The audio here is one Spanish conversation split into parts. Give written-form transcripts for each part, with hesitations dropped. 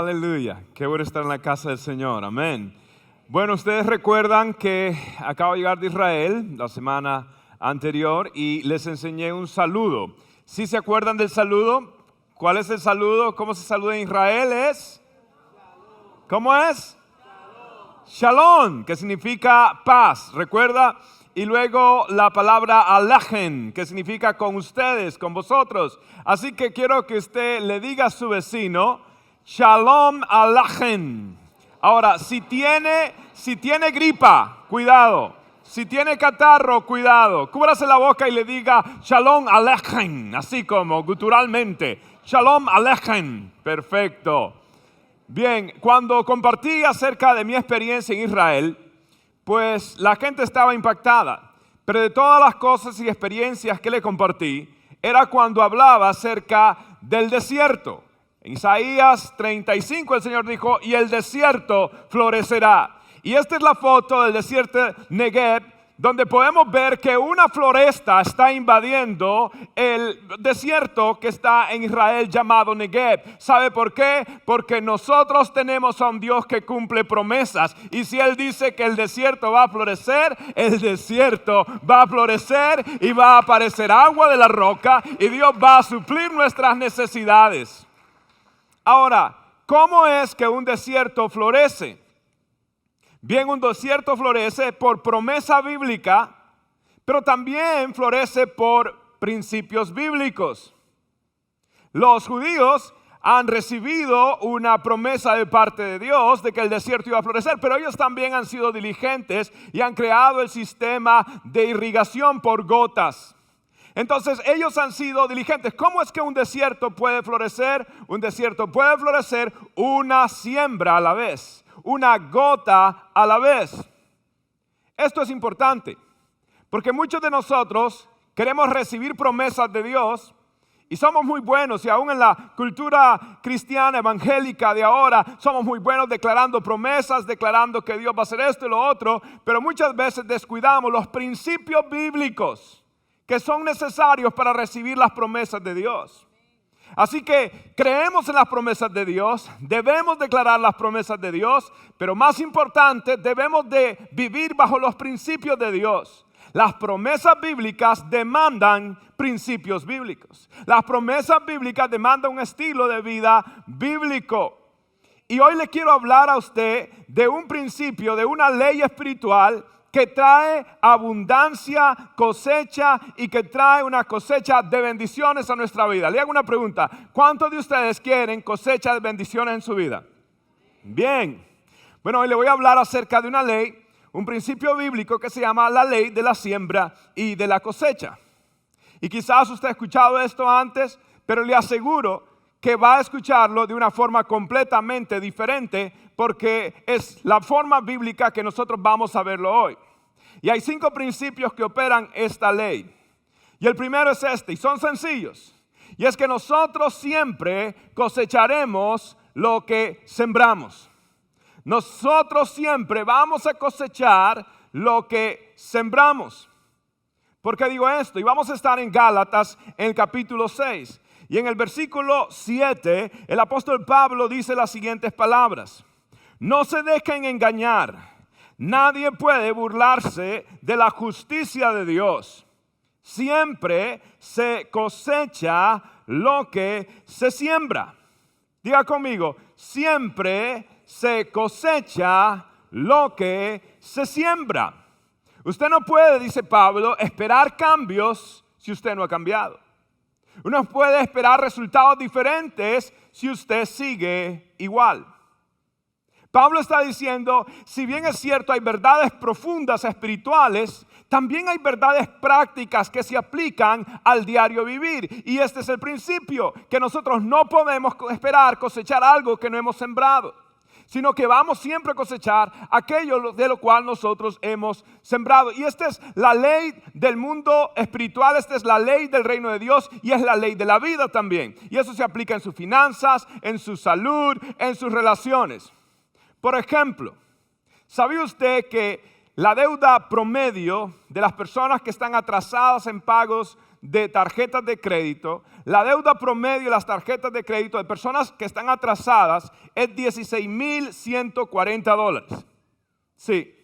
Aleluya. Qué bueno estar en la casa del Señor. Amén. Bueno, ustedes recuerdan que acabo de llegar de Israel la semana anterior y les enseñé un saludo. ¿Sí se acuerdan del saludo? ¿Cuál es el saludo? ¿Cómo se saluda en Israel? ¿Cómo es? Shalom, que significa paz. ¿Recuerda? Y luego la palabra alajen, que significa con ustedes, con vosotros. Así que quiero que usted le diga a su vecino, Shalom alajen. Ahora, si tiene gripa, cuidado. Si tiene catarro, cuidado. Cúbrase la boca y le diga, Shalom alajen, así como guturalmente. Shalom alajen. Perfecto. Bien, cuando compartí acerca de mi experiencia en Israel, pues la gente estaba impactada, pero de todas las cosas y experiencias que le compartí, era cuando hablaba acerca del desierto. En Isaías 35 el Señor dijo, y el desierto florecerá. Y esta es la foto del desierto Negev, donde podemos ver que una floresta está invadiendo el desierto que está en Israel llamado Negev. ¿Sabe por qué? Porque nosotros tenemos a un Dios que cumple promesas. Y si Él dice que el desierto va a florecer, el desierto va a florecer y va a aparecer agua de la roca y Dios va a suplir nuestras necesidades. Ahora, ¿cómo es que un desierto florece? Bien, un desierto florece por promesa bíblica, pero también florece por principios bíblicos. Los judíos han recibido una promesa de parte de Dios de que el desierto iba a florecer, pero ellos también han sido diligentes y han creado el sistema de irrigación por gotas. Entonces ellos han sido diligentes. ¿Cómo es que un desierto puede florecer? Un desierto puede florecer una siembra a la vez. Una gota a la vez. Esto es importante, porque muchos de nosotros queremos recibir promesas de Dios y somos muy buenos, y aún en la cultura cristiana evangélica de ahora, somos muy buenos declarando promesas, declarando que Dios va a hacer esto y lo otro, pero muchas veces descuidamos los principios bíblicos que son necesarios para recibir las promesas de Dios. Así que creemos en las promesas de Dios, debemos declarar las promesas de Dios, pero más importante, debemos de vivir bajo los principios de Dios. Las promesas bíblicas demandan principios bíblicos. Las promesas bíblicas demandan un estilo de vida bíblico. Y hoy le quiero hablar a usted de un principio, de una ley espiritual que trae abundancia, cosecha y que trae una cosecha de bendiciones a nuestra vida. Le hago una pregunta. ¿Cuántos de ustedes quieren cosecha de bendiciones en su vida? Bien. Bueno, hoy le voy a hablar acerca de una ley, un principio bíblico que se llama la ley de la siembra y de la cosecha. Y quizás usted ha escuchado esto antes, pero le aseguro que va a escucharlo de una forma completamente diferente, porque es la forma bíblica que nosotros vamos a verlo hoy. Y hay 5 principios que operan esta ley. Y el primero es este, y son sencillos. Y es que nosotros siempre cosecharemos lo que sembramos. Nosotros siempre vamos a cosechar lo que sembramos. ¿Por qué digo esto? Y vamos a estar en Gálatas en el capítulo 6. Y en el versículo 7, el apóstol Pablo dice las siguientes palabras. No se dejen engañar. Nadie puede burlarse de la justicia de Dios. Siempre se cosecha lo que se siembra. Diga conmigo, siempre se cosecha lo que se siembra. Usted no puede, dice Pablo, esperar cambios si usted no ha cambiado. Uno puede esperar resultados diferentes si usted sigue igual. Pablo está diciendo, si bien es cierto hay verdades profundas espirituales, también hay verdades prácticas que se aplican al diario vivir. Y este es el principio, que nosotros no podemos esperar cosechar algo que no hemos sembrado, sino que vamos siempre a cosechar aquello de lo cual nosotros hemos sembrado. Y esta es la ley del mundo espiritual, esta es la ley del reino de Dios y es la ley de la vida también. Y eso se aplica en sus finanzas, en su salud, en sus relaciones. Por ejemplo, ¿sabía usted que la deuda promedio de las personas que están atrasadas en pagos de tarjetas de crédito, la deuda promedio de las tarjetas de crédito de personas que están atrasadas es $16,140. Sí,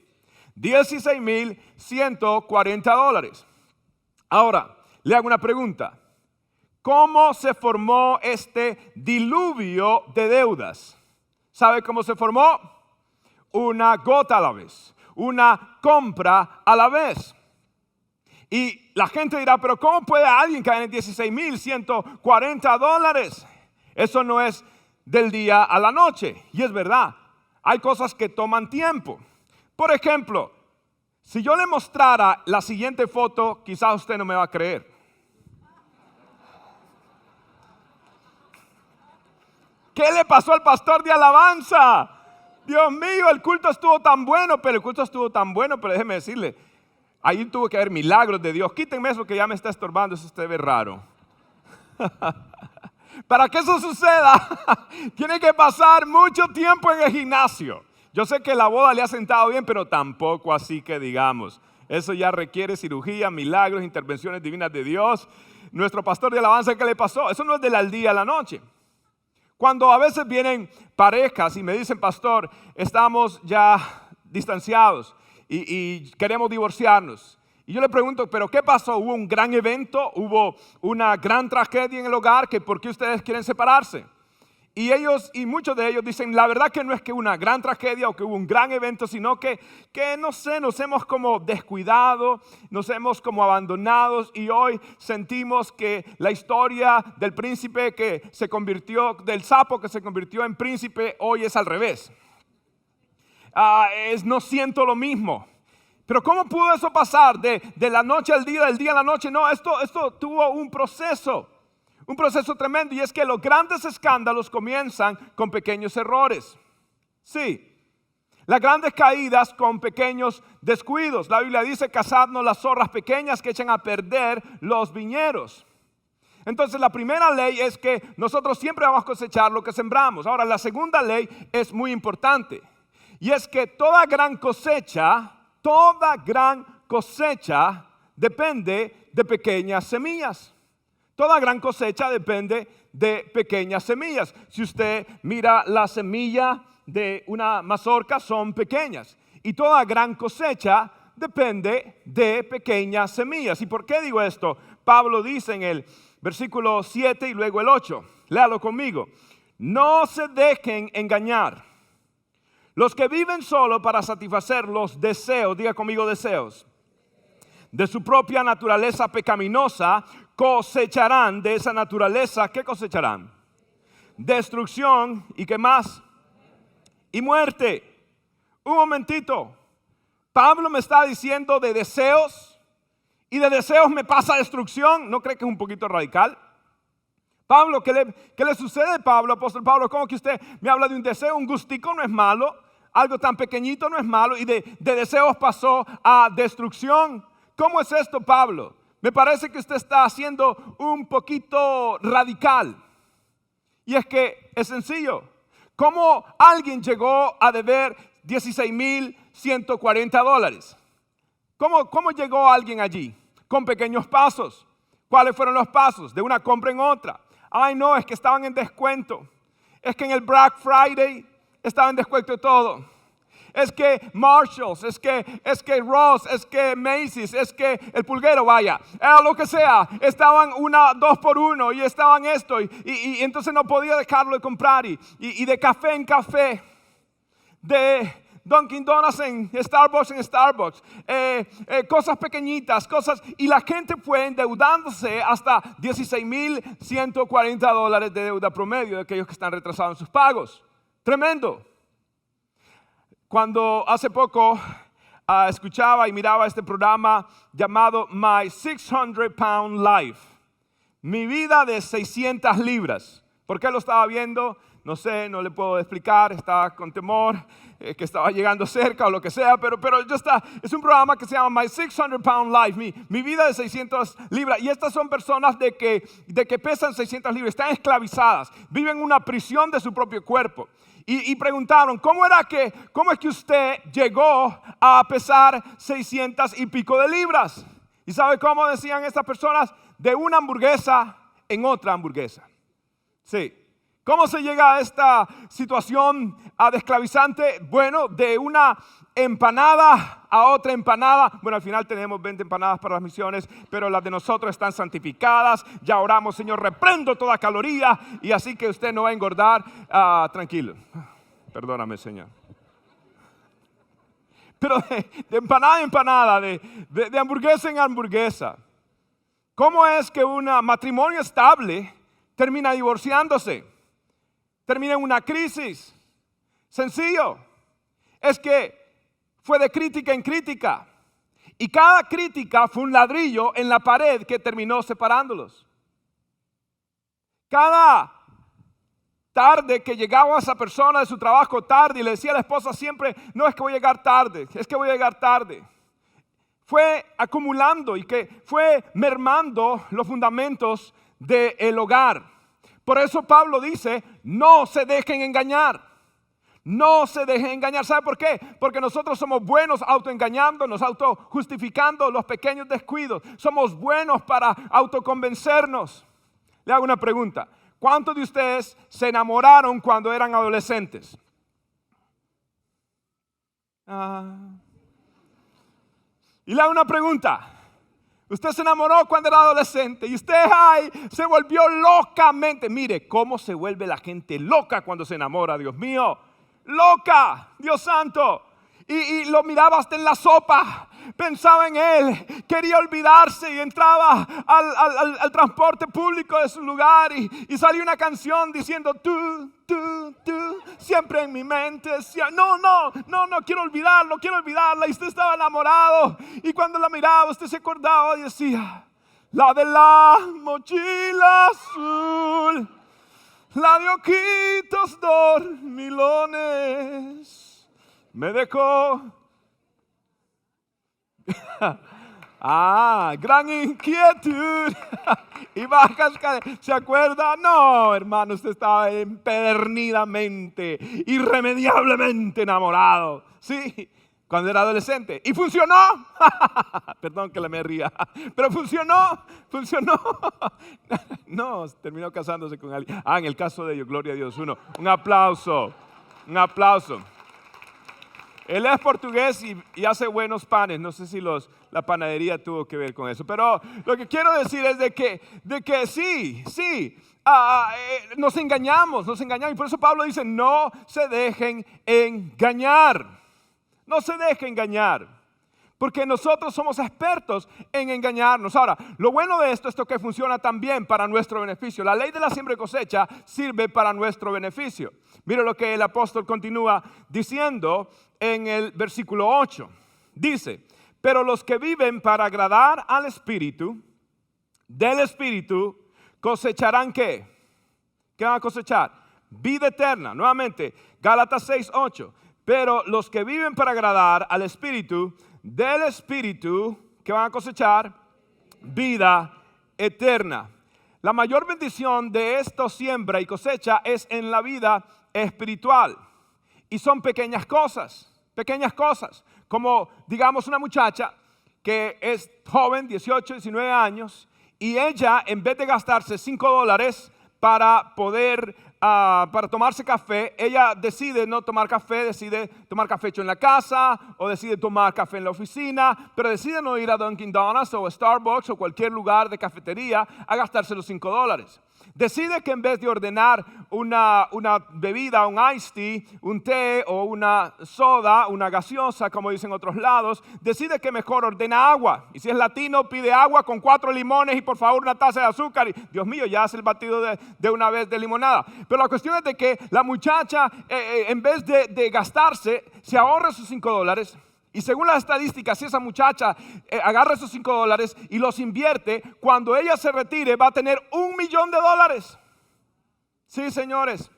$16,140. Ahora, le hago una pregunta. ¿Cómo se formó este diluvio de deudas? ¿Sabe cómo se formó? Una gota a la vez, una compra a la vez. Y la gente dirá, pero ¿cómo puede alguien caer en $16,140? Eso no es del día a la noche. Y es verdad, hay cosas que toman tiempo. Por ejemplo, si yo le mostrara la siguiente foto, quizás usted no me va a creer. ¿Qué le pasó al pastor de alabanza? Dios mío, el culto estuvo tan bueno, pero déjeme decirle, ahí tuvo que haber milagros de Dios. Quítenme eso que ya me está estorbando, eso usted ve raro. Para que eso suceda, tiene que pasar mucho tiempo en el gimnasio. Yo sé que la boda le ha sentado bien, pero tampoco así que digamos. Eso ya requiere cirugía, milagros, intervenciones divinas de Dios. Nuestro pastor de alabanza, ¿qué le pasó? Eso no es del día a la noche. Cuando a veces vienen parejas y me dicen, pastor, estamos ya distanciados y queremos divorciarnos. Y yo le pregunto, ¿pero qué pasó? ¿Hubo un gran evento? ¿Hubo una gran tragedia en el hogar? ¿Por qué ustedes quieren separarse? Y muchos de ellos dicen, la verdad que no es que una gran tragedia o que hubo un gran evento, sino que no sé, nos hemos como descuidado, nos hemos como abandonados y hoy sentimos que la historia del príncipe del sapo que se convirtió en príncipe, hoy es al revés. No siento lo mismo. Pero ¿cómo pudo eso pasar de la noche al día, del día a la noche? No, esto tuvo un proceso tremendo, y es que los grandes escándalos comienzan con pequeños errores. Sí, las grandes caídas con pequeños descuidos. La Biblia dice, cazadnos las zorras pequeñas que echan a perder los viñedos. Entonces la primera ley es que nosotros siempre vamos a cosechar lo que sembramos. Ahora la segunda ley es muy importante, y es que toda gran cosecha depende de pequeñas semillas. Toda gran cosecha depende de pequeñas semillas. Si usted mira la semilla de una mazorca, son pequeñas. Y toda gran cosecha depende de pequeñas semillas. ¿Y por qué digo esto? Pablo dice en el versículo 7 y luego el 8. Léalo conmigo. No se dejen engañar. Los que viven solo para satisfacer los deseos, diga conmigo deseos, de su propia naturaleza pecaminosa, cosecharán de esa naturaleza. ¿Qué cosecharán? Destrucción. ¿Y qué más? Y muerte. Un momentito. Pablo me está diciendo de deseos, y de deseos me pasa destrucción. ¿No cree que es un poquito radical? Pablo, ¿qué le sucede, Pablo? Apóstol Pablo, ¿cómo que usted me habla de un deseo? Un gustico no es malo, algo tan pequeñito no es malo, y de deseos pasó a destrucción. ¿Cómo es esto, Pablo? Me parece que usted está siendo un poquito radical. Y es que es sencillo. ¿Cómo alguien llegó a deber $16,140? ¿Cómo llegó alguien allí? Con pequeños pasos. ¿Cuáles fueron los pasos? De una compra en otra. Ay, no, es que estaban en descuento. Es que en el Black Friday estaba en descuento todo. Es que Marshalls, es que Ross, es que Macy's, es que el pulguero, vaya, lo que sea, estaban 2 por 1 y estaban esto y entonces no podía dejarlo de comprar y de café en café, de Dunkin' Donuts en Starbucks, cosas pequeñitas, y la gente fue endeudándose hasta $16,140 de deuda promedio de aquellos que están retrasados en sus pagos. Tremendo. Cuando hace poco escuchaba y miraba este programa llamado My 600 Pound Life, mi vida de 600 libras. ¿Por qué lo estaba viendo? No sé, no le puedo explicar, estaba con temor, que estaba llegando cerca o lo que sea, pero es un programa que se llama My 600 Pound Life, mi vida de 600 libras. Y estas son personas de que pesan 600 libras, están esclavizadas, viven en una prisión de su propio cuerpo. Y preguntaron, ¿cómo es que usted llegó a pesar 600 y pico de libras? ¿Y sabe cómo decían estas personas? De una hamburguesa en otra hamburguesa. Sí. ¿Cómo se llega a esta situación desclavizante? Bueno, de una empanada a otra empanada. Bueno, al final tenemos 20 empanadas para las misiones, pero las de nosotros están santificadas. Ya oramos, Señor, reprendo toda caloría y así que usted no va a engordar. Tranquilo. Perdóname, Señor. Pero de empanada en empanada, de hamburguesa en hamburguesa. ¿Cómo es que un matrimonio estable termina divorciándose? Termina en una crisis. Sencillo. Es que fue de crítica en crítica. Y cada crítica fue un ladrillo en la pared que terminó separándolos. Cada tarde que llegaba esa persona de su trabajo tarde y le decía a la esposa siempre, no es que voy a llegar tarde, es que voy a llegar tarde. Fue acumulando y que fue mermando los fundamentos del hogar. Por eso Pablo dice, no se dejen engañar. No se dejen engañar. ¿Sabe por qué? Porque nosotros somos buenos autoengañándonos, autojustificando los pequeños descuidos. Somos buenos para autoconvencernos. Le hago una pregunta. ¿Cuántos de ustedes se enamoraron cuando eran adolescentes? Y le hago una pregunta. Usted se enamoró cuando era adolescente y usted se volvió locamente. Mire cómo se vuelve la gente loca cuando se enamora, Dios mío. Loca, Dios santo. Y lo miraba hasta en la sopa. Pensaba en él, quería olvidarse y entraba al transporte público de su lugar y salía una canción diciendo tú, siempre en mi mente. No, quiero olvidarla. Y usted estaba enamorado y cuando la miraba usted se acordaba y decía, la de la mochila azul, la de ojitos dormilones, me dejó. Gran inquietud. Y bajas, ¿se acuerda? No, hermano, usted estaba empedernidamente, irremediablemente enamorado. Sí, cuando era adolescente. ¿Y funcionó? Perdón que me ría. Pero funcionó. No, terminó casándose con alguien. En el caso de ellos, gloria a Dios. Un aplauso. Él es portugués y hace buenos panes. No sé si la panadería tuvo que ver con eso. Pero lo que quiero decir es de que sí, nos engañamos. Y por eso Pablo dice, no se dejen engañar. No se dejen engañar. Porque nosotros somos expertos en engañarnos. Ahora, lo bueno de esto que funciona también para nuestro beneficio. La ley de la siembra y cosecha sirve para nuestro beneficio. Mira lo que el apóstol continúa diciendo en el versículo 8. Dice, pero los que viven para agradar al Espíritu, del Espíritu, cosecharán ¿qué? ¿Qué van a cosechar? Vida eterna. Nuevamente, Gálatas 6:8. Pero los que viven para agradar al Espíritu, del Espíritu, ¿qué van a cosechar? Vida eterna. La mayor bendición de esto siembra y cosecha es en la vida espiritual. Y son pequeñas cosas, como digamos una muchacha que es joven, 18, 19 años, y ella en vez de gastarse $5 para poder, para tomarse café, ella decide no tomar café, decide tomar café hecho en la casa, o decide tomar café en la oficina, pero decide no ir a Dunkin' Donuts o Starbucks o cualquier lugar de cafetería a gastarse los $5. Decide que en vez de ordenar una bebida, un iced tea, un té o una soda, una gaseosa, como dicen otros lados, decide que mejor ordena agua. Y si es latino, pide agua con 4 limones y por favor una taza de azúcar. Y, Dios mío, ya hace el batido de una vez de limonada. Pero la cuestión es de que la muchacha, en vez de gastarse, se ahorra sus $5. Y según las estadísticas, si esa muchacha agarra esos $5 y los invierte, cuando ella se retire va a tener $1 millón. Sí, señores,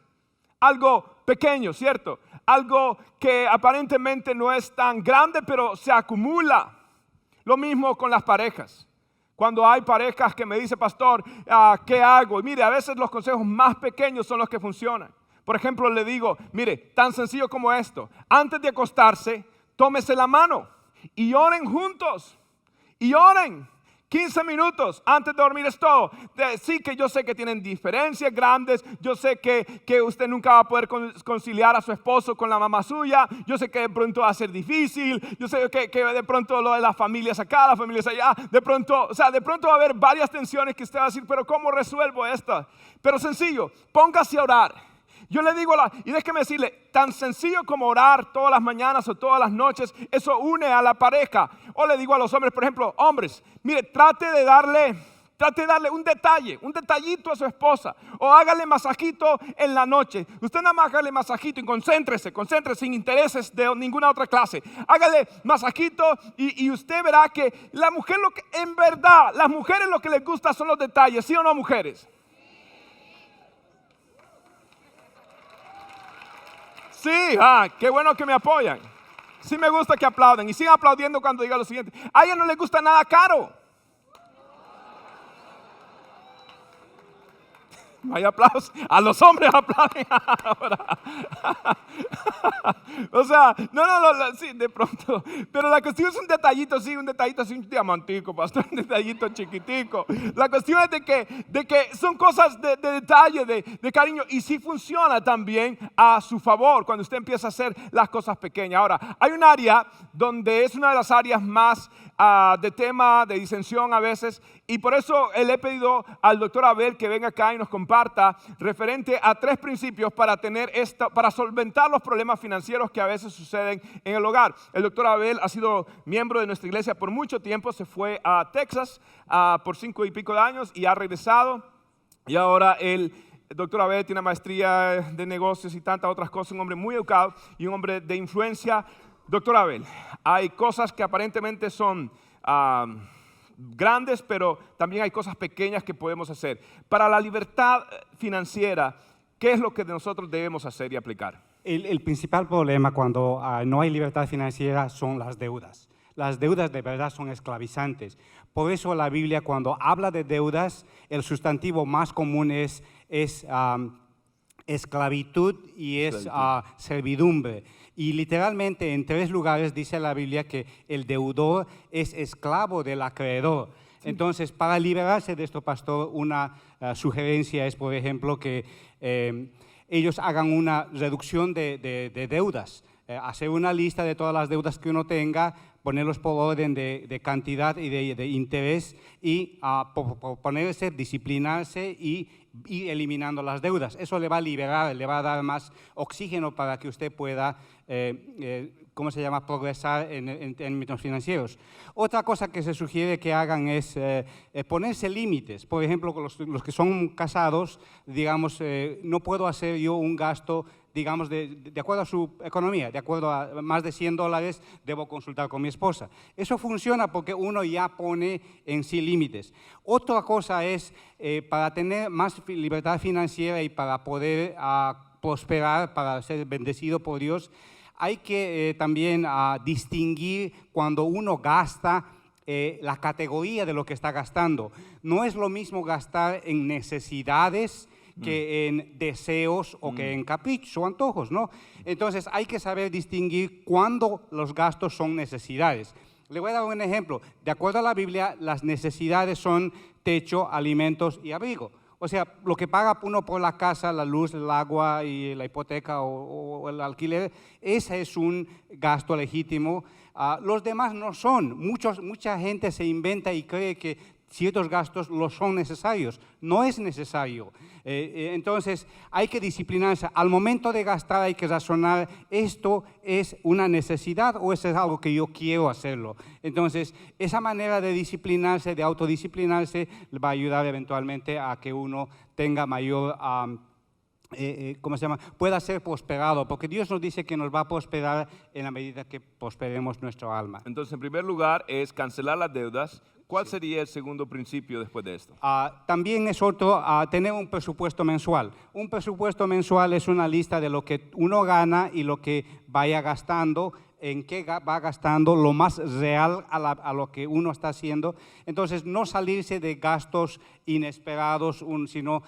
algo pequeño, ¿cierto? Algo que aparentemente no es tan grande, pero se acumula. Lo mismo con las parejas. Cuando hay parejas que me dicen, pastor, ¿qué hago? Y mire, a veces los consejos más pequeños son los que funcionan. Por ejemplo, le digo, mire, tan sencillo como esto. Antes de acostarse, tómese la mano y oren juntos. Y oren. 15 minutos antes de dormir es todo. Sí que yo sé que tienen diferencias grandes, yo sé que usted nunca va a poder conciliar a su esposo con la mamá suya, yo sé que de pronto va a ser difícil, yo sé que de pronto lo de las familias acá, las familias allá, de pronto va a haber varias tensiones que usted va a decir, pero ¿cómo resuelvo esto? Pero sencillo, póngase a orar. Yo le digo, y déjeme decirle, tan sencillo como orar todas las mañanas o todas las noches, eso une a la pareja. O le digo a los hombres, por ejemplo, hombres, mire, trate de darle un detalle, un detallito a su esposa. O hágale masajito en la noche. Usted nada más hágale masajito y concéntrese sin intereses de ninguna otra clase. Hágale masajito y usted verá que la mujer, en verdad, las mujeres lo que les gusta son los detalles, ¿sí o no, mujeres? Sí, qué bueno que me apoyan. Sí me gusta que aplauden y sigan aplaudiendo cuando diga lo siguiente. A ella no le gusta nada caro. No hay aplausos. A los hombres aplauden ahora. O sea, no, sí, de pronto. Pero la cuestión es un detallito así, un diamantico, pastor, un detallito chiquitico. La cuestión es de que son cosas de detalle, de cariño. Y sí funciona también a su favor cuando usted empieza a hacer las cosas pequeñas. Ahora, hay un área donde es una de las áreas más de tema, de disensión a veces. Y por eso le he pedido al doctor Abel que venga acá y nos comparta referente a 3 principios para solventar los problemas financieros que a veces suceden en el hogar. El doctor Abel ha sido miembro de nuestra iglesia por mucho tiempo, se fue a Texas por 5 y pico de años y ha regresado. Y ahora el doctor Abel tiene una maestría de negocios y tantas otras cosas, un hombre muy educado y un hombre de influencia. Doctor Abel, hay cosas que aparentemente son grandes, pero también hay cosas pequeñas que podemos hacer. Para la libertad financiera, ¿qué es lo que nosotros debemos hacer y aplicar? El principal problema cuando no hay libertad financiera son las deudas. Las deudas de verdad son esclavizantes. Por eso la Biblia, cuando habla de deudas, el sustantivo más común es esclavitud y es servidumbre. Y literalmente en 3 lugares dice la Biblia que el deudor es esclavo del acreedor. Sí. Entonces, para liberarse de esto, pastor, una sugerencia es, por ejemplo, que ellos hagan una reducción de deudas. Hacer una lista de todas las deudas que uno tenga, ponerlos por orden de cantidad y de interés y ponerse, disciplinarse y ir eliminando las deudas. Eso le va a liberar, le va a dar más oxígeno para que usted pueda, progresar en términos financieros. Otra cosa que se sugiere que hagan es ponerse límites. Por ejemplo, los que son casados, digamos, no puedo hacer yo un gasto, digamos, de acuerdo a su economía, de acuerdo a más de $100, debo consultar con mi esposa. Eso funciona porque uno ya pone en sí límites. Otra cosa es, para tener más libertad financiera y para poder prosperar, para ser bendecido por Dios, hay que también distinguir cuando uno gasta la categoría de lo que está gastando. No es lo mismo gastar en necesidades que en deseos o que en caprichos o antojos, ¿no? Entonces hay que saber distinguir cuándo los gastos son necesidades. Le voy a dar un ejemplo. De acuerdo a la Biblia, las necesidades son techo, alimentos y abrigo. O sea, lo que paga uno por la casa, la luz, el agua y la hipoteca o el alquiler, ese es un gasto legítimo. Los demás no son. Mucha gente se inventa y cree que ciertos gastos los son necesarios. No es necesario. Entonces, hay que disciplinarse. Al momento de gastar hay que razonar, ¿esto es una necesidad o es algo que yo quiero hacerlo? Entonces, esa manera de disciplinarse, de autodisciplinarse, va a ayudar eventualmente a que uno tenga mayor pueda ser prosperado, porque Dios nos dice que nos va a prosperar en la medida que prosperemos nuestro alma. Entonces, en primer lugar, es cancelar las deudas. ¿Cuál sería el segundo principio después de esto? También es otro, tener un presupuesto mensual. Un presupuesto mensual es una lista de lo que uno gana y lo que vaya gastando, en qué va gastando, lo más real a lo que uno está haciendo. Entonces, no salirse de gastos inesperados, sino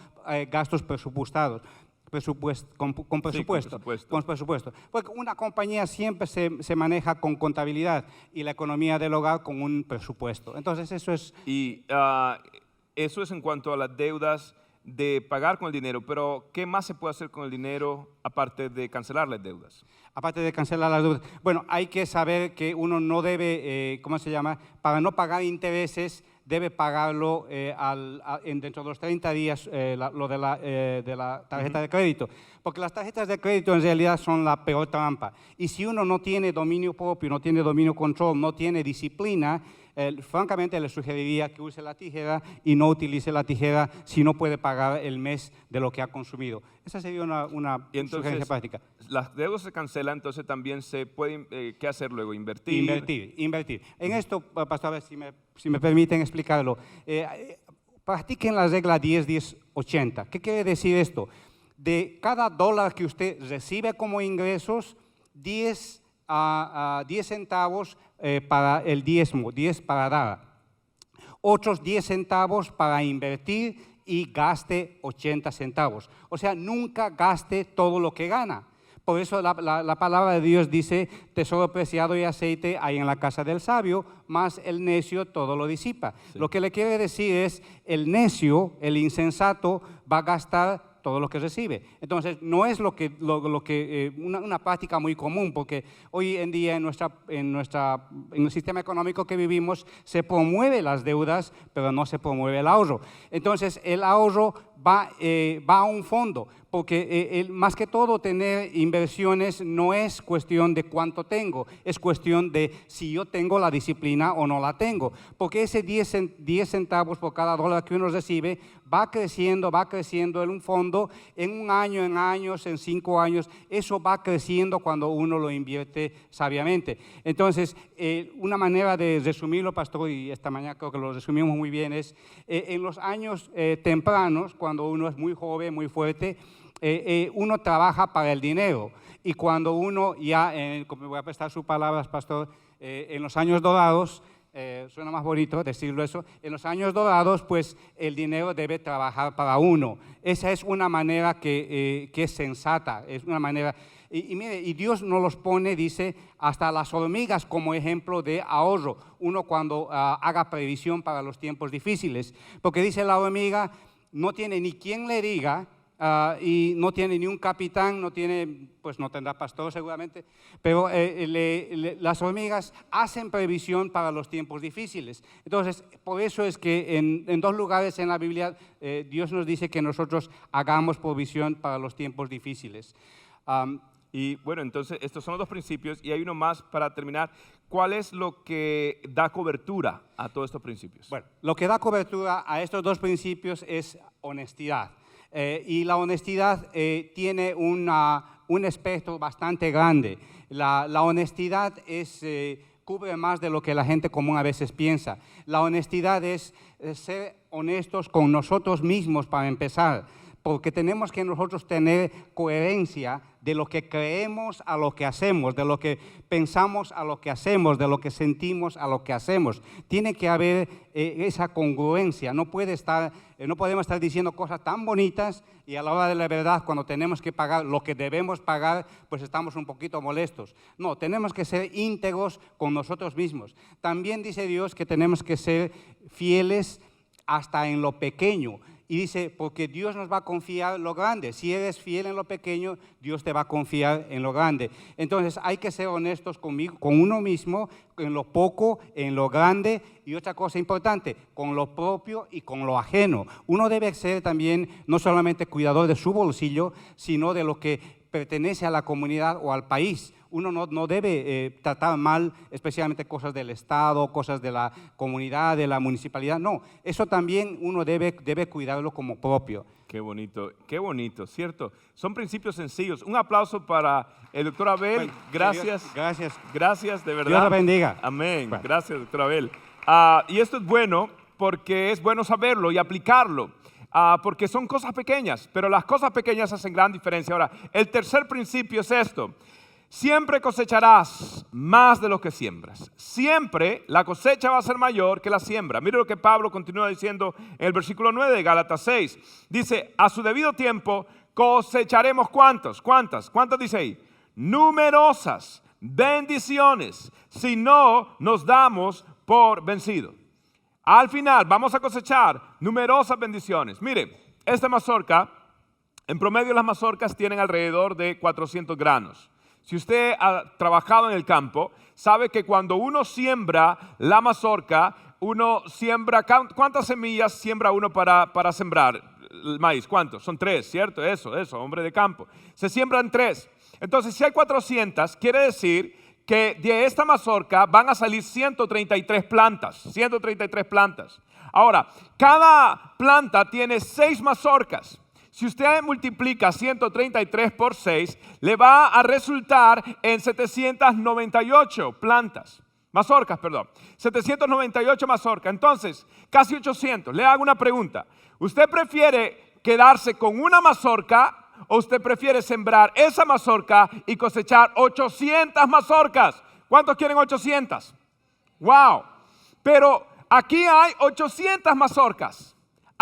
gastos presupuestados. con presupuesto. presupuesto. Con presupuesto. Porque una compañía siempre se maneja con contabilidad y la economía del hogar con un presupuesto. Entonces eso es... Y eso es en cuanto a las deudas de pagar con el dinero, pero ¿qué más se puede hacer con el dinero aparte de cancelar las deudas? Aparte de cancelar las deudas. Bueno, hay que saber que uno no debe, ¿cómo se llama? Para no pagar intereses, debe pagarlo dentro de los 30 días lo de la tarjeta de crédito. Porque las tarjetas de crédito en realidad son la peor trampa. Y si uno no tiene dominio propio, no tiene dominio control, no tiene disciplina, francamente le sugeriría que use la tijera y no utilice la tijera si no puede pagar el mes de lo que ha consumido. Esa sería una sugerencia práctica. Las deudas se cancelan, entonces también se puede, ¿qué hacer luego? Invertir. Invertir. En esto, pastor, a ver si me permiten explicarlo. Practiquen la regla 10-10-80. ¿Qué quiere decir esto? De cada dólar que usted recibe como ingresos, 10 centavos para el diezmo, 10 para dar. Otros 10 centavos para invertir y gaste 80 centavos. O sea, nunca gaste todo lo que gana. Por eso la palabra de Dios dice, tesoro preciado y aceite hay en la casa del sabio, mas el necio todo lo disipa. Sí. Lo que le quiere decir es, el necio, el insensato, va a gastar todo lo que recibe. Entonces, no es una práctica muy común, porque hoy en día en el sistema económico que vivimos se promueve las deudas, pero no se promueve el ahorro. Entonces, el ahorro va a un fondo, porque más que todo tener inversiones no es cuestión de cuánto tengo, es cuestión de si yo tengo la disciplina o no la tengo, porque ese 10 centavos por cada dólar que uno recibe va creciendo en un fondo, en un año, en años, en 5 años, eso va creciendo cuando uno lo invierte sabiamente. Entonces, una manera de resumirlo, pastor, y esta mañana creo que lo resumimos muy bien, es en los años tempranos, cuando uno es muy joven, muy fuerte, uno trabaja para el dinero. Y cuando uno ya, como me voy a prestar sus palabras, pastor, en los años dorados, suena más bonito decirlo eso, en los años dorados, pues el dinero debe trabajar para uno. Esa es una manera que es sensata, es una manera... Y mire, y Dios nos los pone, dice, hasta las hormigas como ejemplo de ahorro. Uno cuando haga previsión para los tiempos difíciles. Porque dice la hormiga, no tiene ni quien le diga, y no tiene ni un capitán, no tendrá pastor seguramente, pero las hormigas hacen previsión para los tiempos difíciles. Entonces, por eso es que en 2 lugares en la Biblia Dios nos dice que nosotros hagamos provisión para los tiempos difíciles. Y bueno, entonces estos son los 2 principios y hay uno más para terminar. ¿Cuál es lo que da cobertura a todos estos principios? Bueno, lo que da cobertura a estos 2 principios es honestidad. Y la honestidad tiene un espectro bastante grande. La honestidad cubre más de lo que la gente común a veces piensa. La honestidad es ser honestos con nosotros mismos para empezar, porque tenemos que nosotros tener coherencia de lo que creemos a lo que hacemos, de lo que pensamos a lo que hacemos, de lo que sentimos a lo que hacemos. Tiene que haber esa congruencia. No podemos estar diciendo cosas tan bonitas y a la hora de la verdad, cuando tenemos que pagar lo que debemos pagar, pues estamos un poquito molestos. No, tenemos que ser íntegros con nosotros mismos. También dice Dios que tenemos que ser fieles hasta en lo pequeño. Y dice, porque Dios nos va a confiar lo grande. Si eres fiel en lo pequeño, Dios te va a confiar en lo grande. Entonces hay que ser honestos con uno mismo, en lo poco, en lo grande. Y otra cosa importante, con lo propio y con lo ajeno. Uno debe ser también no solamente cuidador de su bolsillo, sino de lo que pertenece a la comunidad o al país. Uno no debe tratar mal, especialmente cosas del Estado, cosas de la comunidad, de la municipalidad. No, eso también uno debe cuidarlo como propio. Qué bonito, ¿cierto? Son principios sencillos. Un aplauso para el doctor Abel. Bueno, gracias. Gracias, de verdad. Dios lo bendiga. Amén. Bueno. Gracias, doctor Abel. Y esto es bueno porque es bueno saberlo y aplicarlo. Porque son cosas pequeñas, pero las cosas pequeñas hacen gran diferencia. Ahora, el tercer principio es esto. siempre cosecharás más de lo que siembras. Siempre la cosecha va a ser mayor que la siembra. Mire lo que Pablo continúa diciendo en el versículo 9 de Gálatas 6. Dice, a su debido tiempo cosecharemos ¿cuántos? ¿Cuántas? ¿Cuántas dice ahí? Numerosas bendiciones, si no nos damos por vencidos. Al final vamos a cosechar numerosas bendiciones. Mire, esta mazorca, en promedio las mazorcas tienen alrededor de 400 granos. Si usted ha trabajado en el campo, sabe que cuando uno siembra la mazorca, uno siembra, ¿cuántas semillas siembra uno para sembrar el maíz? ¿Cuántos? Son 3, ¿cierto? Eso, hombre de campo. Se siembran 3. Entonces, si hay 400, quiere decir que de esta mazorca van a salir 133 plantas. 133 plantas. Ahora, cada planta tiene 6 mazorcas. Si usted multiplica 133 por 6, le va a resultar en 798 mazorcas. 798 mazorcas. Entonces, casi 800. Le hago una pregunta. ¿Usted prefiere quedarse con una mazorca o usted prefiere sembrar esa mazorca y cosechar 800 mazorcas? ¿Cuántos quieren 800? ¡Wow! Pero aquí hay 800 mazorcas.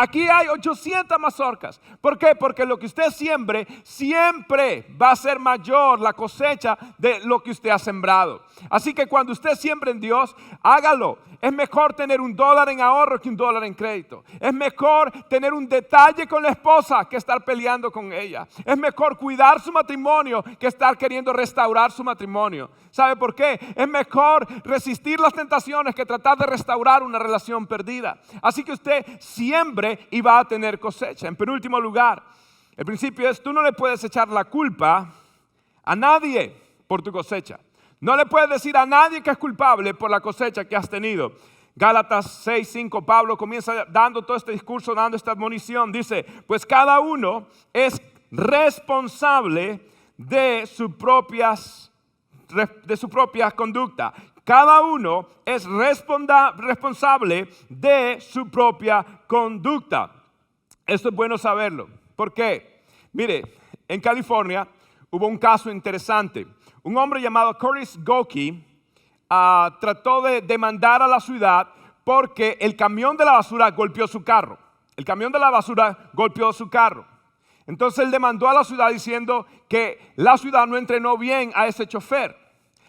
Aquí hay 800 mazorcas. ¿Por qué? Porque lo que usted siembre siempre va a ser mayor la cosecha de lo que usted ha sembrado. Así que cuando usted siembre en Dios, hágalo. Es mejor tener $1 en ahorro que $1 en crédito. Es mejor tener un detalle con la esposa que estar peleando con ella. Es mejor cuidar su matrimonio que estar queriendo restaurar su matrimonio. ¿Sabe por qué? Es mejor resistir las tentaciones que tratar de restaurar una relación perdida. Así que usted siembre y va a tener cosecha. En penúltimo lugar, el principio es: tú no le puedes echar la culpa a nadie por tu cosecha. No le puedes decir a nadie que es culpable por la cosecha que has tenido. Gálatas 6:5, Pablo comienza dando todo este discurso, dando esta admonición. Dice, pues cada uno es responsable de su propia conducta. Cada uno es responsable de su propia conducta. Esto es bueno saberlo. ¿Por qué? Mire, en California hubo un caso interesante. Un hombre llamado Curtis Goki trató de demandar a la ciudad porque el camión de la basura golpeó su carro. El camión de la basura golpeó su carro. Entonces él demandó a la ciudad diciendo que la ciudad no entrenó bien a ese chofer.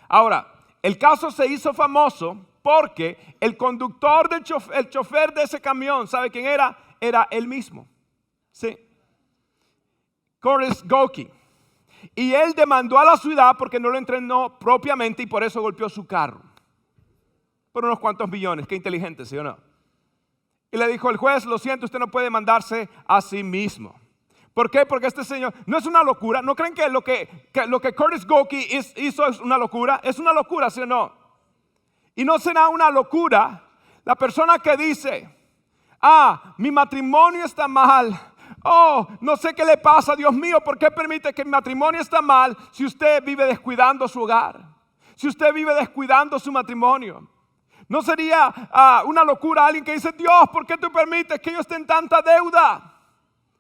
Ahora, el caso se hizo famoso porque el conductor el chofer de ese camión, ¿sabe quién era? Era él mismo. Sí. Curtis Goki. Y él demandó a la ciudad porque no lo entrenó propiamente y por eso golpeó su carro. Por unos cuantos millones. Qué inteligente, ¿sí o no? Y le dijo el juez, lo siento, usted no puede demandarse a sí mismo. ¿Por qué? Porque este señor, no es una locura. ¿No creen que lo que Curtis Goki hizo es una locura? Es una locura, ¿sí o no? Y no será una locura la persona que dice, mi matrimonio está mal. Oh, no sé qué le pasa, Dios mío, ¿por qué permite que mi matrimonio está mal si usted vive descuidando su hogar? Si usted vive descuidando su matrimonio. ¿No sería una locura alguien que dice, Dios, ¿por qué tú permites que yo esté en tanta deuda?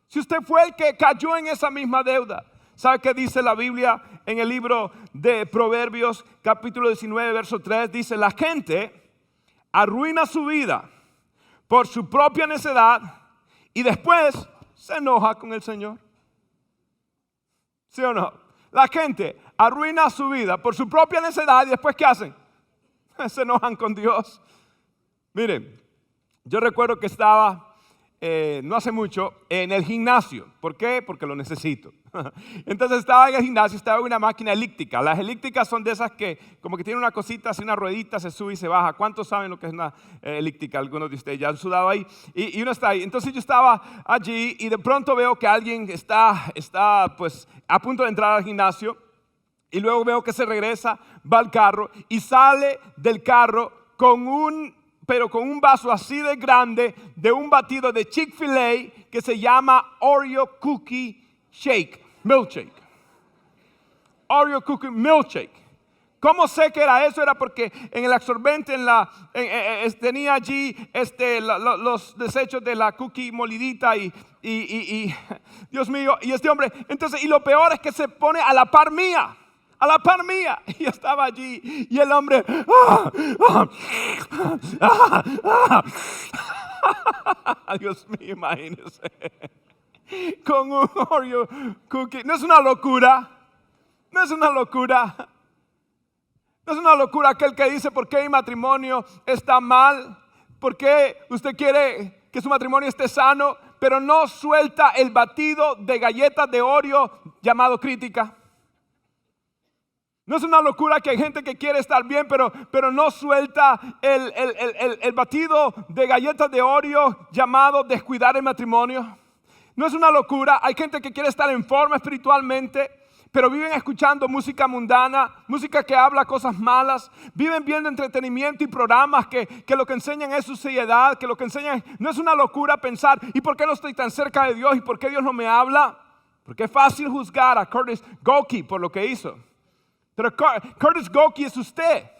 Si usted fue el que cayó en esa misma deuda. ¿Sabe qué dice la Biblia en el libro de Proverbios, capítulo 19, verso 3? Dice, la gente arruina su vida por su propia necedad y después se enoja con el Señor. ¿Sí o no? La gente arruina su vida por su propia necedad y después ¿qué hacen? Se enojan con Dios. Miren, yo recuerdo que estaba no hace mucho en el gimnasio. ¿Por qué? Porque lo necesito. Entonces estaba en el gimnasio, estaba en una máquina elíptica. Las elípticas son de esas que como que tienen una cosita, así una ruedita, se sube y se baja. ¿Cuántos saben lo que es una elíptica? Algunos de ustedes ya han sudado ahí y uno está ahí. Entonces yo estaba allí y de pronto veo que alguien está pues a punto de entrar al gimnasio y luego veo que se regresa, va al carro y sale del carro con un vaso así de grande de un batido de Chick-fil-A que se llama Oreo Cookie Milkshake. Oreo Cookie Milkshake. ¿Cómo sé que era eso? Era porque en el absorbente tenía allí los desechos de la cookie molidita y Dios mío, y este hombre, entonces, y lo peor es que se pone a la par mía. a la par mía. Y yo estaba allí y el hombre, Dios mío, imagínense, con un Oreo cookie. No es una locura, no es una locura. No es una locura aquel que dice: ¿por qué mi matrimonio está mal? ¿Por qué usted quiere que su matrimonio esté sano, pero no suelta el batido de galletas de Oreo llamado crítica? No es una locura que hay gente que quiere estar bien, pero no suelta el batido de galletas de Oreo llamado descuidar el matrimonio. No es una locura, hay gente que quiere estar en forma espiritualmente, pero viven escuchando música mundana, música que habla cosas malas. Viven viendo entretenimiento y programas que lo que enseñan es suciedad, que lo que enseñan no es una locura pensar: ¿y por qué no estoy tan cerca de Dios? ¿Y por qué Dios no me habla? Porque es fácil juzgar a Curtis Goki por lo que hizo. Pero Curtis Goki es usted.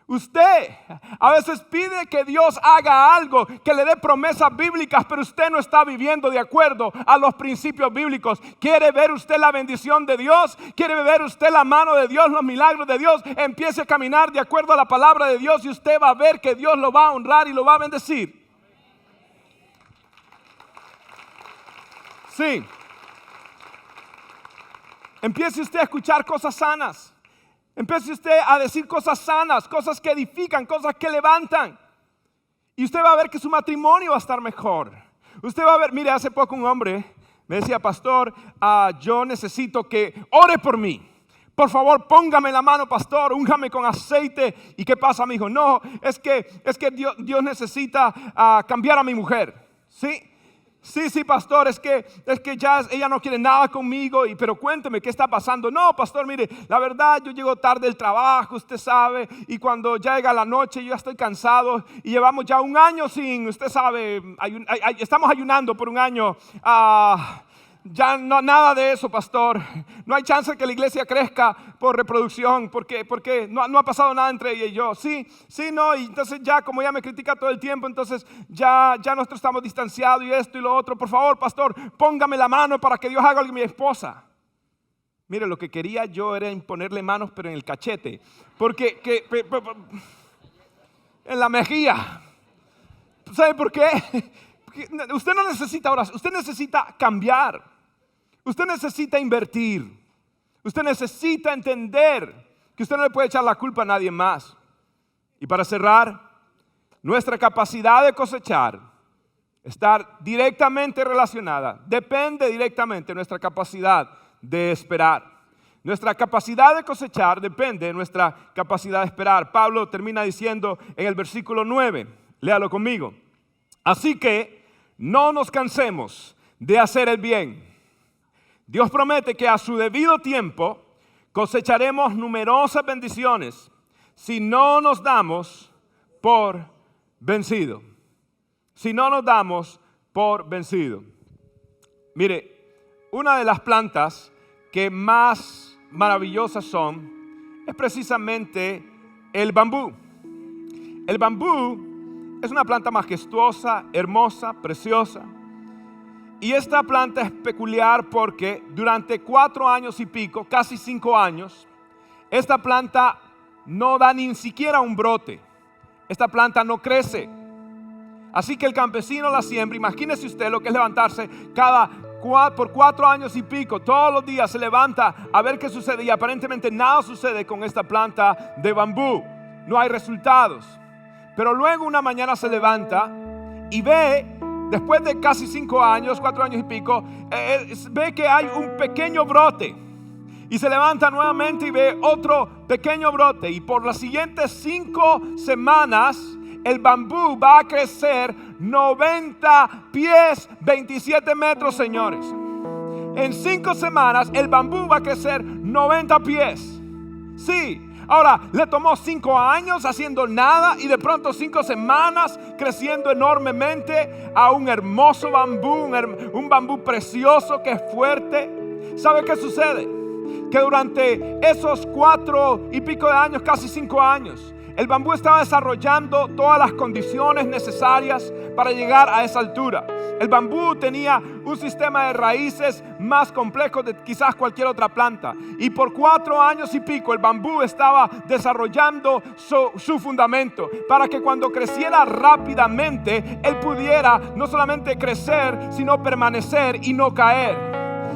Usted a veces pide que Dios haga algo, que le dé promesas bíblicas, pero usted no está viviendo de acuerdo a los principios bíblicos. ¿Quiere ver usted la bendición de Dios? ¿Quiere ver usted la mano de Dios, los milagros de Dios? Empiece a caminar de acuerdo a la palabra de Dios y usted va a ver que Dios lo va a honrar y lo va a bendecir. Sí. Empiece usted a escuchar cosas sanas. Empiece usted a decir cosas sanas, cosas que edifican, cosas que levantan. Y usted va a ver que su matrimonio va a estar mejor. Usted va a ver, mire, hace poco un hombre me decía: pastor, yo necesito que ore por mí. Por favor, póngame la mano, pastor, úngame con aceite. ¿Y qué pasa? Me dijo: no, es que Dios necesita cambiar a mi mujer. ¿Sí? Sí, pastor, es que ya ella no quiere nada conmigo, pero cuénteme, ¿qué está pasando? No, pastor, mire, la verdad, yo llego tarde del trabajo, usted sabe, y cuando ya llega la noche yo ya estoy cansado, y llevamos ya un año sin, usted sabe, estamos ayunando por un año. Ya no, nada de eso, pastor. No hay chance que la iglesia crezca por reproducción, porque no ha pasado nada entre ella y yo. Sí, no, y entonces ya como ella me critica todo el tiempo, entonces ya nosotros estamos distanciados y esto y lo otro. Por favor, pastor, póngame la mano para que Dios haga algo con mi esposa. Mire, lo que quería yo era imponerle manos, pero en el cachete, porque en la mejilla. ¿Sabe por qué? Usted no necesita oración, usted necesita cambiar, usted necesita invertir, usted necesita entender que usted no le puede echar la culpa a nadie más. Y para cerrar, nuestra capacidad de cosechar, estar directamente relacionada, depende directamente de nuestra capacidad de esperar. Nuestra capacidad de cosechar depende de nuestra capacidad de esperar. Pablo termina diciendo en el versículo 9, léalo conmigo: así que no nos cansemos de hacer el bien. Dios promete que a su debido tiempo cosecharemos numerosas bendiciones si no nos damos por vencido. Si no nos damos por vencido. Mire, una de las plantas que más maravillosas son es precisamente el bambú. El bambú es una planta majestuosa, hermosa, preciosa. Y esta planta es peculiar porque durante 4 años y pico, casi 5 años, esta planta no da ni siquiera un brote. Esta planta no crece. Así que el campesino la siembra. Imagínese usted lo que es levantarse por 4 años y pico. Todos los días se levanta a ver qué sucede. Y aparentemente nada sucede con esta planta de bambú. No hay resultados. Pero luego una mañana se levanta y ve, después de casi 5 años, 4 años y pico, ve que hay un pequeño brote. Y se levanta nuevamente y ve otro pequeño brote. Y por las siguientes 5 semanas, el bambú va a crecer 90 pies, 27 metros, señores. En 5 semanas, el bambú va a crecer 90 pies. Sí. Ahora, le tomó 5 años haciendo nada y de pronto 5 semanas creciendo enormemente a un hermoso bambú, un bambú precioso que es fuerte. ¿Sabe qué sucede? Que durante esos 4 y pico de años, casi 5 años, el bambú estaba desarrollando todas las condiciones necesarias para llegar a esa altura. El bambú tenía un sistema de raíces más complejo de quizás cualquier otra planta. Y por 4 años y pico el bambú estaba desarrollando su fundamento para que cuando creciera rápidamente, él pudiera no solamente crecer, sino permanecer y no caer.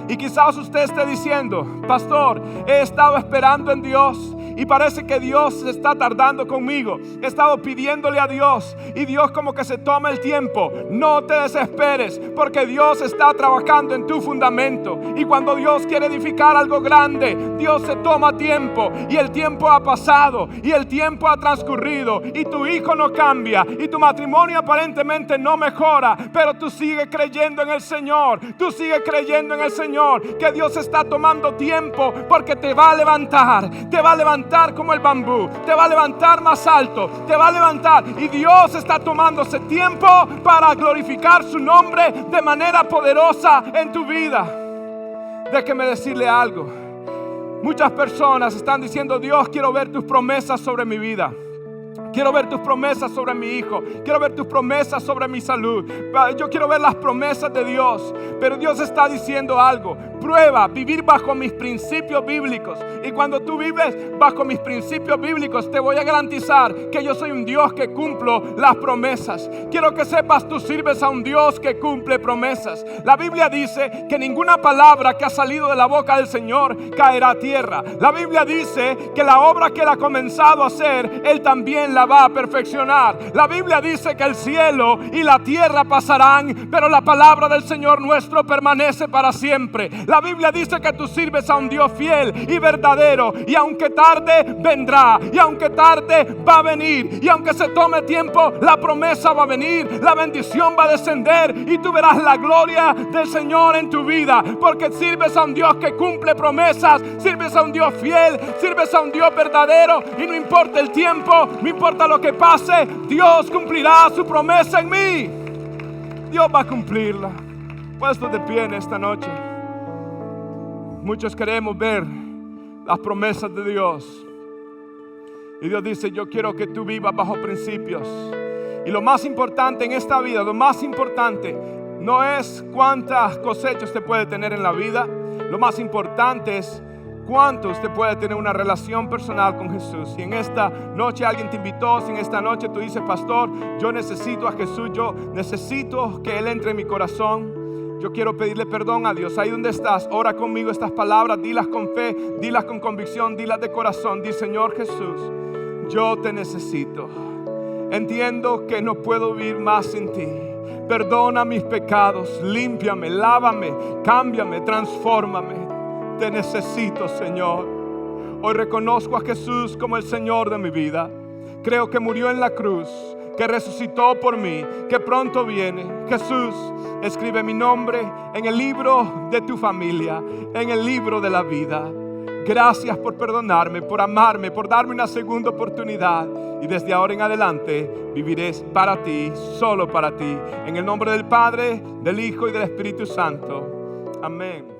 Y quizás usted esté diciendo: pastor, he estado esperando en Dios y parece que Dios se está tardando conmigo. He estado pidiéndole a Dios y Dios como que se toma el tiempo. No te desesperes, porque Dios está trabajando en tu fundamento. Y cuando Dios quiere edificar algo grande, Dios se toma tiempo. Y el tiempo ha pasado y el tiempo ha transcurrido y tu hijo no cambia y tu matrimonio aparentemente no mejora, pero tú sigues creyendo en el Señor. Tú sigues creyendo en el Señor, que Dios está tomando tiempo, porque te va a levantar. Te va a levantar como el bambú, te va a levantar más alto, te va a levantar. Y Dios está tomándose tiempo para glorificar su nombre de manera poderosa en tu vida. Déjeme decirle algo. Muchas personas están diciendo: Dios, quiero ver tus promesas sobre mi vida. Quiero ver tus promesas sobre mi hijo. Quiero ver tus promesas sobre mi salud. Yo quiero ver las promesas de Dios. Pero Dios está diciendo algo: prueba vivir bajo mis principios bíblicos. Y cuando tú vives bajo mis principios bíblicos, te voy a garantizar que yo soy un Dios que cumplo las promesas. Quiero que sepas, tú sirves a un Dios que cumple promesas. La Biblia dice que ninguna palabra que ha salido de la boca del Señor caerá a tierra. La Biblia dice que la obra que Él ha comenzado a hacer, Él también la va a perfeccionar. La Biblia dice que el cielo y la tierra pasarán, pero la palabra del Señor nuestro permanece para siempre. La Biblia dice que tú sirves a un Dios fiel y verdadero, y aunque tarde vendrá, y aunque tarde va a venir, y aunque se tome tiempo, la promesa va a venir, la bendición va a descender y tú verás la gloria del Señor en tu vida, porque sirves a un Dios que cumple promesas, sirves a un Dios fiel, sirves a un Dios verdadero. Y no importa el tiempo, no importa lo que pase, Dios cumplirá su promesa en mí. Dios va a cumplirla. Puesto de pie en esta noche. Muchos queremos ver las promesas de Dios. Y Dios dice: yo quiero que tú vivas bajo principios. Y lo más importante en esta vida, lo más importante no es cuántas cosechas usted puede tener en la vida. Lo más importante es cuánto usted puede tener una relación personal con Jesús. Si en esta noche alguien te invitó, si en esta noche tú dices: pastor, yo necesito a Jesús, yo necesito que Él entre en mi corazón, yo quiero pedirle perdón a Dios. Ahí donde estás, ora conmigo estas palabras, dilas con fe, dilas con convicción, dilas de corazón. Di: Señor Jesús, yo te necesito. Entiendo que no puedo vivir más sin ti. Perdona mis pecados, límpiame, lávame, cámbiame, transfórmame. Te necesito, Señor. Hoy reconozco a Jesús como el Señor de mi vida. Creo que murió en la cruz, que resucitó por mí, que pronto viene. Jesús, escribe mi nombre en el libro de tu familia, en el libro de la vida. Gracias por perdonarme, por amarme, por darme una segunda oportunidad. Y desde ahora en adelante viviré para ti, solo para ti. En el nombre del Padre, del Hijo y del Espíritu Santo. Amén.